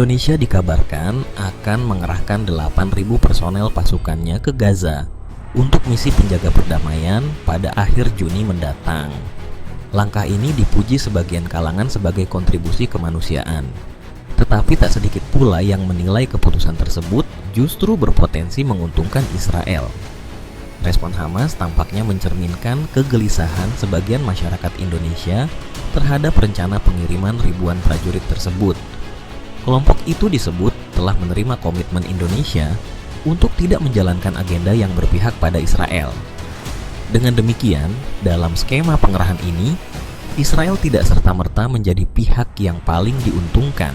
Indonesia dikabarkan akan mengerahkan 8.000 personel pasukannya ke Gaza untuk misi penjaga perdamaian pada akhir Juni mendatang. Langkah ini dipuji sebagian kalangan sebagai kontribusi kemanusiaan. Tetapi tak sedikit pula yang menilai keputusan tersebut justru berpotensi menguntungkan Israel. Respon Hamas tampaknya mencerminkan kegelisahan sebagian masyarakat Indonesia terhadap rencana pengiriman ribuan prajurit tersebut. Kelompok itu disebut telah menerima komitmen Indonesia untuk tidak menjalankan agenda yang berpihak pada Israel. Dengan demikian, dalam skema pengerahan ini, Israel tidak serta-merta menjadi pihak yang paling diuntungkan.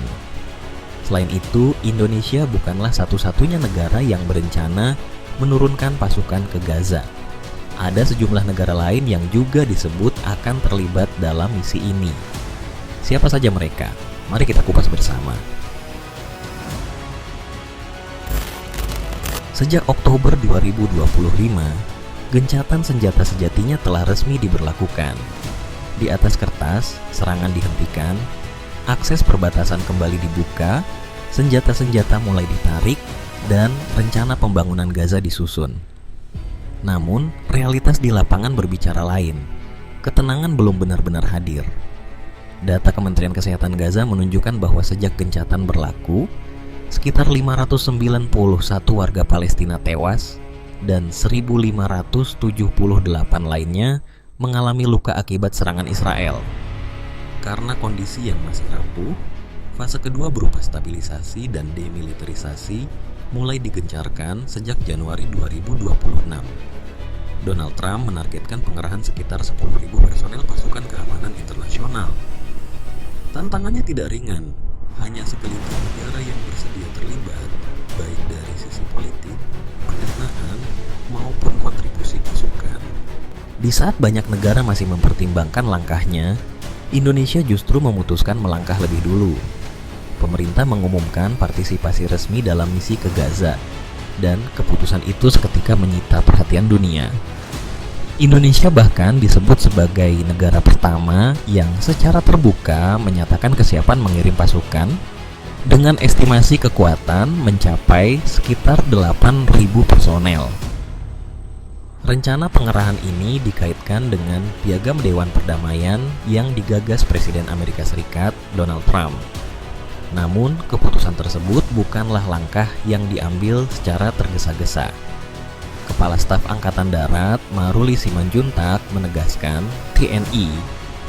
Selain itu, Indonesia bukanlah satu-satunya negara yang berencana menurunkan pasukan ke Gaza. Ada sejumlah negara lain yang juga disebut akan terlibat dalam misi ini. Siapa saja mereka? Mari kita kupas bersama. Sejak Oktober 2025, gencatan senjata sejatinya telah resmi diberlakukan. Di atas kertas, serangan dihentikan, akses perbatasan kembali dibuka, senjata-senjata mulai ditarik, dan rencana pembangunan Gaza disusun. Namun, realitas di lapangan berbicara lain. Ketenangan belum benar-benar hadir. Data Kementerian Kesehatan Gaza menunjukkan bahwa sejak gencatan berlaku, sekitar 591 warga Palestina tewas dan 1.578 lainnya mengalami luka akibat serangan Israel. Karena kondisi yang masih rapuh, fase kedua berupa stabilisasi dan demilitarisasi mulai digencarkan sejak Januari 2026. Donald Trump menargetkan pengerahan sekitar 10.000 personel pasukan keamanan internasional. Tantangannya tidak ringan, hanya segelintir negara yang bersedia terlibat, baik dari sisi politik, pendanaan, maupun kontribusi pasukan. Di saat banyak negara masih mempertimbangkan langkahnya, Indonesia justru memutuskan melangkah lebih dulu. Pemerintah mengumumkan partisipasi resmi dalam misi ke Gaza, dan keputusan itu seketika menyita perhatian dunia. Indonesia bahkan disebut sebagai negara pertama yang secara terbuka menyatakan kesiapan mengirim pasukan dengan estimasi kekuatan mencapai sekitar 8.000 personel. Rencana pengerahan ini dikaitkan dengan Piagam Dewan Perdamaian yang digagas Presiden Amerika Serikat Donald Trump. Namun, keputusan tersebut bukanlah langkah yang diambil secara tergesa-gesa. Kepala Staf Angkatan Darat Maruli Simanjuntak menegaskan TNI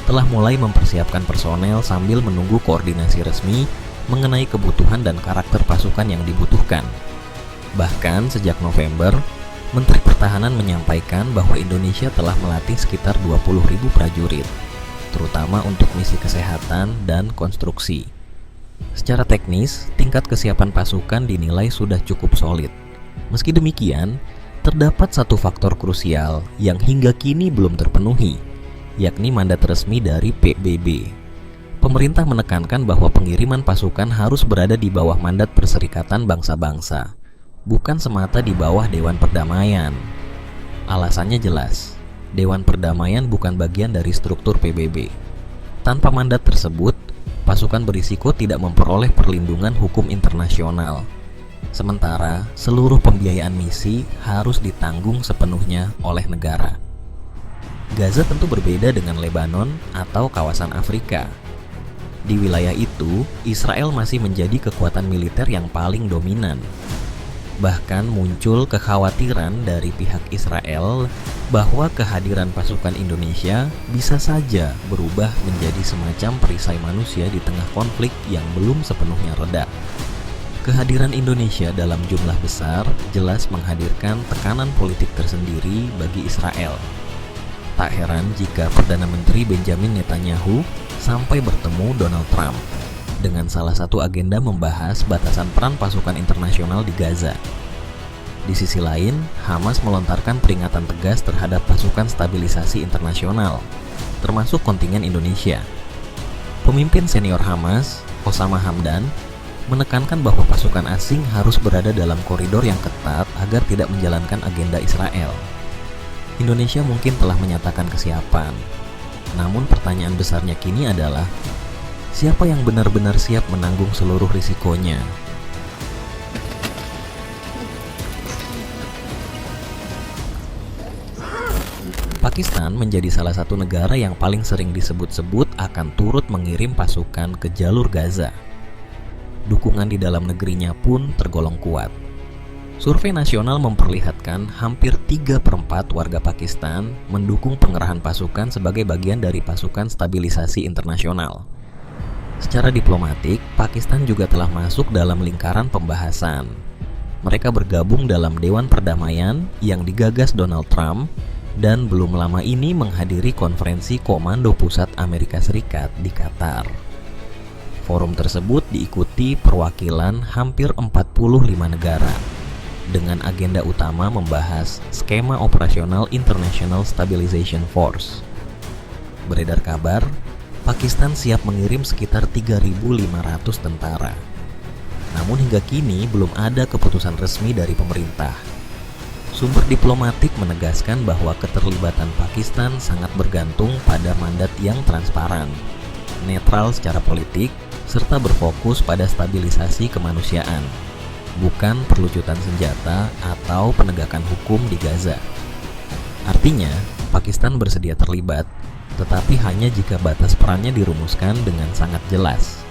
telah mulai mempersiapkan personel sambil menunggu koordinasi resmi mengenai kebutuhan dan karakter pasukan yang dibutuhkan. Bahkan sejak November, Menteri Pertahanan menyampaikan bahwa Indonesia telah melatih sekitar 20.000 prajurit, terutama untuk misi kesehatan dan konstruksi. Secara teknis, tingkat kesiapan pasukan dinilai sudah cukup solid. Meski demikian, terdapat satu faktor krusial yang hingga kini belum terpenuhi, yakni mandat resmi dari PBB. Pemerintah menekankan bahwa pengiriman pasukan harus berada di bawah mandat Perserikatan Bangsa-Bangsa, bukan semata di bawah Dewan Perdamaian. Alasannya jelas, Dewan Perdamaian bukan bagian dari struktur PBB. Tanpa mandat tersebut, pasukan berisiko tidak memperoleh perlindungan hukum internasional. Sementara, seluruh pembiayaan misi harus ditanggung sepenuhnya oleh negara. Gaza tentu berbeda dengan Lebanon atau kawasan Afrika. Di wilayah itu, Israel masih menjadi kekuatan militer yang paling dominan. Bahkan muncul kekhawatiran dari pihak Israel bahwa kehadiran pasukan Indonesia bisa saja berubah menjadi semacam perisai manusia di tengah konflik yang belum sepenuhnya reda. Kehadiran Indonesia dalam jumlah besar jelas menghadirkan tekanan politik tersendiri bagi Israel. Tak heran jika Perdana Menteri Benjamin Netanyahu sampai bertemu Donald Trump dengan salah satu agenda membahas batasan peran pasukan internasional di Gaza. Di sisi lain, Hamas melontarkan peringatan tegas terhadap pasukan stabilisasi internasional, termasuk kontingen Indonesia. Pemimpin senior Hamas, Osama Hamdan, menekankan bahwa pasukan asing harus berada dalam koridor yang ketat agar tidak menjalankan agenda Israel. Indonesia mungkin telah menyatakan kesiapan. Namun pertanyaan besarnya kini adalah, Siapa yang benar-benar siap menanggung seluruh risikonya? Pakistan menjadi salah satu negara yang paling sering disebut-sebut akan turut mengirim pasukan ke jalur Gaza. Dukungan di dalam negerinya pun tergolong kuat. Survei nasional memperlihatkan hampir 3/4 warga Pakistan mendukung pengerahan pasukan sebagai bagian dari pasukan stabilisasi internasional. Secara diplomatik, Pakistan juga telah masuk dalam lingkaran pembahasan. Mereka bergabung dalam Dewan Perdamaian yang digagas Donald Trump dan belum lama ini menghadiri konferensi Komando Pusat Amerika Serikat di Qatar. Forum tersebut diikuti perwakilan hampir 45 negara dengan agenda utama membahas skema operasional International Stabilization Force. Beredar kabar, Pakistan siap mengirim sekitar 3.500 tentara. Namun hingga kini belum ada keputusan resmi dari pemerintah. Sumber diplomatik menegaskan bahwa keterlibatan Pakistan sangat bergantung pada mandat yang transparan, netral secara politik, serta berfokus pada stabilisasi kemanusiaan, bukan perlucutan senjata atau penegakan hukum di Gaza. Artinya, Pakistan bersedia terlibat, tetapi hanya jika batas perannya dirumuskan dengan sangat jelas.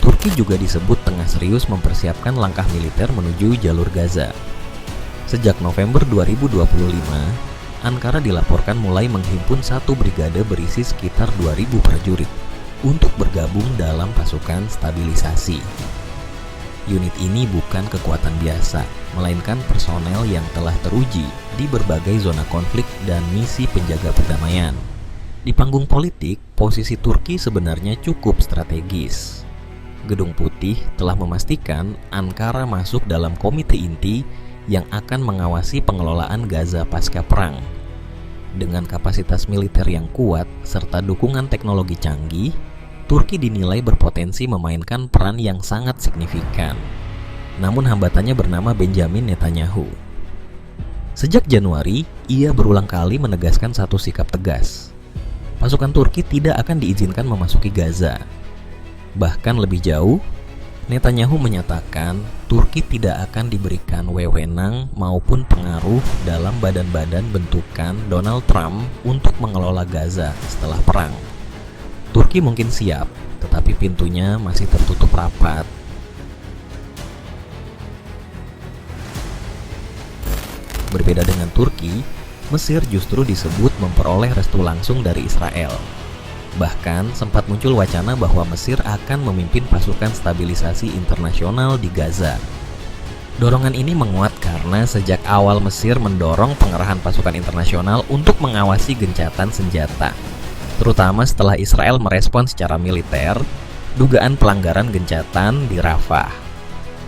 Turki juga disebut tengah serius mempersiapkan langkah militer menuju jalur Gaza. Sejak November 2025, Ankara dilaporkan mulai menghimpun satu brigade berisi sekitar 2.000 prajurit untuk bergabung dalam pasukan stabilisasi. Unit ini bukan kekuatan biasa, melainkan personel yang telah teruji di berbagai zona konflik dan misi penjaga perdamaian. Di panggung politik, posisi Turki sebenarnya cukup strategis. Gedung Putih telah memastikan Ankara masuk dalam komite inti yang akan mengawasi pengelolaan Gaza pasca perang. Dengan kapasitas militer yang kuat serta dukungan teknologi canggih, Turki dinilai berpotensi memainkan peran yang sangat signifikan. Namun hambatannya bernama Benjamin Netanyahu. Sejak Januari, ia berulang kali menegaskan satu sikap tegas. Pasukan Turki tidak akan diizinkan memasuki Gaza. Bahkan lebih jauh, Netanyahu menyatakan Turki tidak akan diberikan wewenang maupun pengaruh dalam badan-badan bentukan Donald Trump untuk mengelola Gaza setelah perang. Turki mungkin siap, tetapi pintunya masih tertutup rapat. Berbeda dengan Turki, Mesir justru disebut memperoleh restu langsung dari Israel. Bahkan sempat muncul wacana bahwa Mesir akan memimpin pasukan stabilisasi internasional di Gaza. Dorongan ini menguat karena sejak awal Mesir mendorong pengerahan pasukan internasional untuk mengawasi gencatan senjata, terutama setelah Israel merespons secara militer dugaan pelanggaran gencatan di Rafah.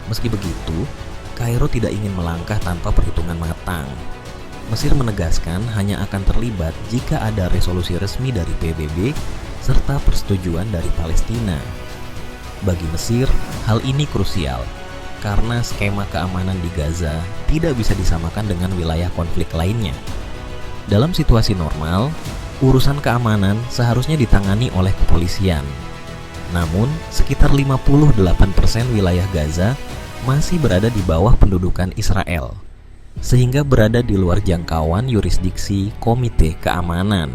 Meski begitu, Kairo tidak ingin melangkah tanpa perhitungan matang. Mesir menegaskan hanya akan terlibat jika ada resolusi resmi dari PBB serta persetujuan dari Palestina. Bagi Mesir, hal ini krusial karena skema keamanan di Gaza tidak bisa disamakan dengan wilayah konflik lainnya. Dalam situasi normal, urusan keamanan seharusnya ditangani oleh kepolisian. Namun, sekitar 58% wilayah Gaza masih berada di bawah pendudukan Israel, sehingga berada di luar jangkauan yurisdiksi Komite Keamanan.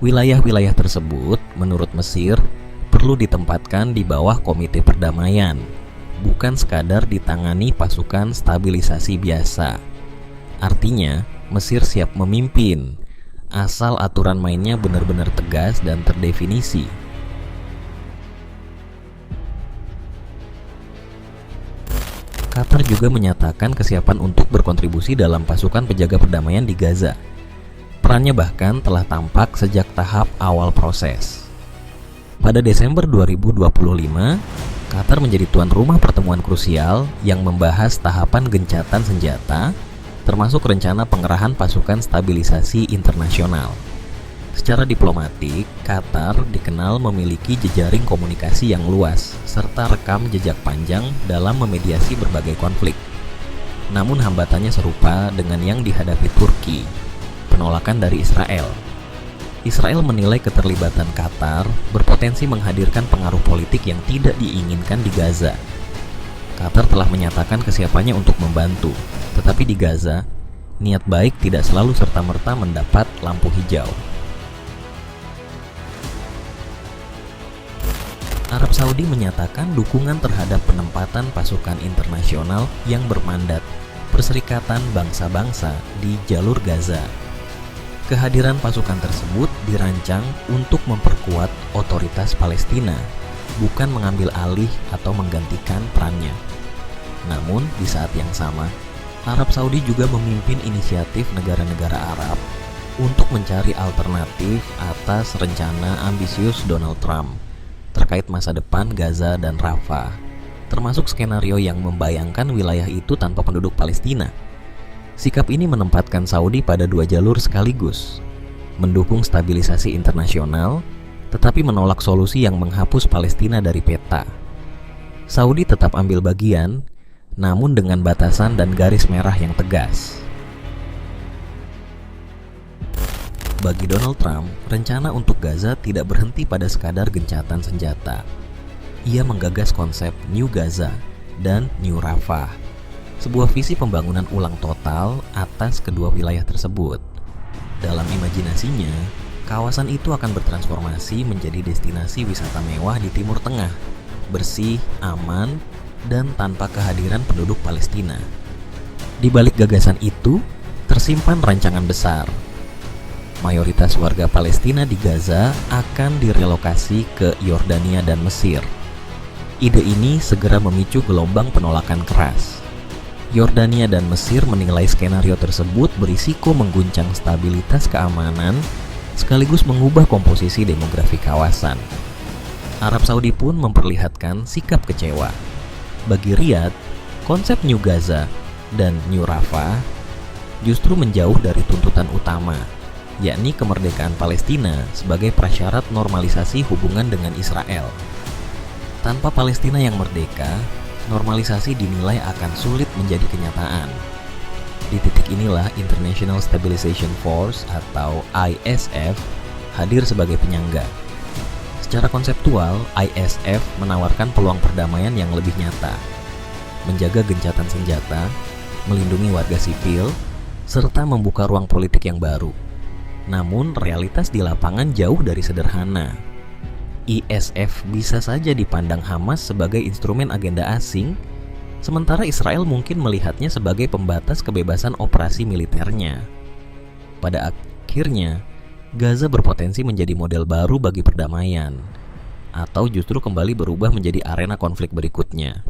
Wilayah-wilayah tersebut, menurut Mesir, perlu ditempatkan di bawah Komite Perdamaian, bukan sekadar ditangani pasukan stabilisasi biasa. Artinya, Mesir siap memimpin, asal aturan mainnya benar-benar tegas dan terdefinisi. Qatar juga menyatakan kesiapan untuk berkontribusi dalam pasukan penjaga perdamaian di Gaza. Perannya bahkan telah tampak sejak tahap awal proses. Pada Desember 2025, Qatar menjadi tuan rumah pertemuan krusial yang membahas tahapan gencatan senjata, termasuk rencana pengerahan pasukan stabilisasi internasional. Secara diplomatik, Qatar dikenal memiliki jejaring komunikasi yang luas serta rekam jejak panjang dalam memediasi berbagai konflik. Namun hambatannya serupa dengan yang dihadapi Turki. penolakan dari Israel. Israel menilai keterlibatan Qatar berpotensi menghadirkan pengaruh politik yang tidak diinginkan di Gaza. Qatar telah menyatakan kesiapannya untuk membantu, tetapi di Gaza, niat baik tidak selalu serta-merta mendapat lampu hijau. Arab Saudi menyatakan dukungan terhadap penempatan pasukan internasional yang bermandat Perserikatan Bangsa-Bangsa di jalur Gaza. Kehadiran pasukan tersebut dirancang untuk memperkuat otoritas Palestina, bukan mengambil alih atau menggantikan perannya. Namun, di saat yang sama, Arab Saudi juga memimpin inisiatif negara-negara Arab untuk mencari alternatif atas rencana ambisius Donald Trump terkait masa depan Gaza dan Rafah, termasuk skenario yang membayangkan wilayah itu tanpa penduduk Palestina. Sikap ini menempatkan Saudi pada dua jalur sekaligus, mendukung stabilisasi internasional, tetapi menolak solusi yang menghapus Palestina dari peta. Saudi tetap ambil bagian, namun dengan batasan dan garis merah yang tegas. Bagi Donald Trump, rencana untuk Gaza tidak berhenti pada sekadar gencatan senjata. Ia menggagas konsep New Gaza dan New Rafah, sebuah visi pembangunan ulang total atas kedua wilayah tersebut. Dalam imajinasinya, kawasan itu akan bertransformasi menjadi destinasi wisata mewah di Timur Tengah, bersih, aman, dan tanpa kehadiran penduduk Palestina. Di balik gagasan itu, tersimpan rancangan besar. Mayoritas warga Palestina di Gaza akan direlokasi ke Yordania dan Mesir. Ide ini segera memicu gelombang penolakan keras. Yordania dan Mesir menilai skenario tersebut berisiko mengguncang stabilitas keamanan sekaligus mengubah komposisi demografi kawasan. Arab Saudi pun memperlihatkan sikap kecewa. Bagi Riyadh, konsep New Gaza dan New Rafah justru menjauh dari tuntutan utama, yakni kemerdekaan Palestina sebagai prasyarat normalisasi hubungan dengan Israel. Tanpa Palestina yang merdeka, normalisasi dinilai akan sulit menjadi kenyataan. Di titik inilah International Stabilization Force atau ISF hadir sebagai penyangga. Secara konseptual, ISF menawarkan peluang perdamaian yang lebih nyata, menjaga gencatan senjata, melindungi warga sipil, serta membuka ruang politik yang baru. Namun, realitas di lapangan jauh dari sederhana. ISF bisa saja dipandang Hamas sebagai instrumen agenda asing, sementara Israel mungkin melihatnya sebagai pembatas kebebasan operasi militernya. Pada akhirnya, Gaza berpotensi menjadi model baru bagi perdamaian, atau justru kembali berubah menjadi arena konflik berikutnya.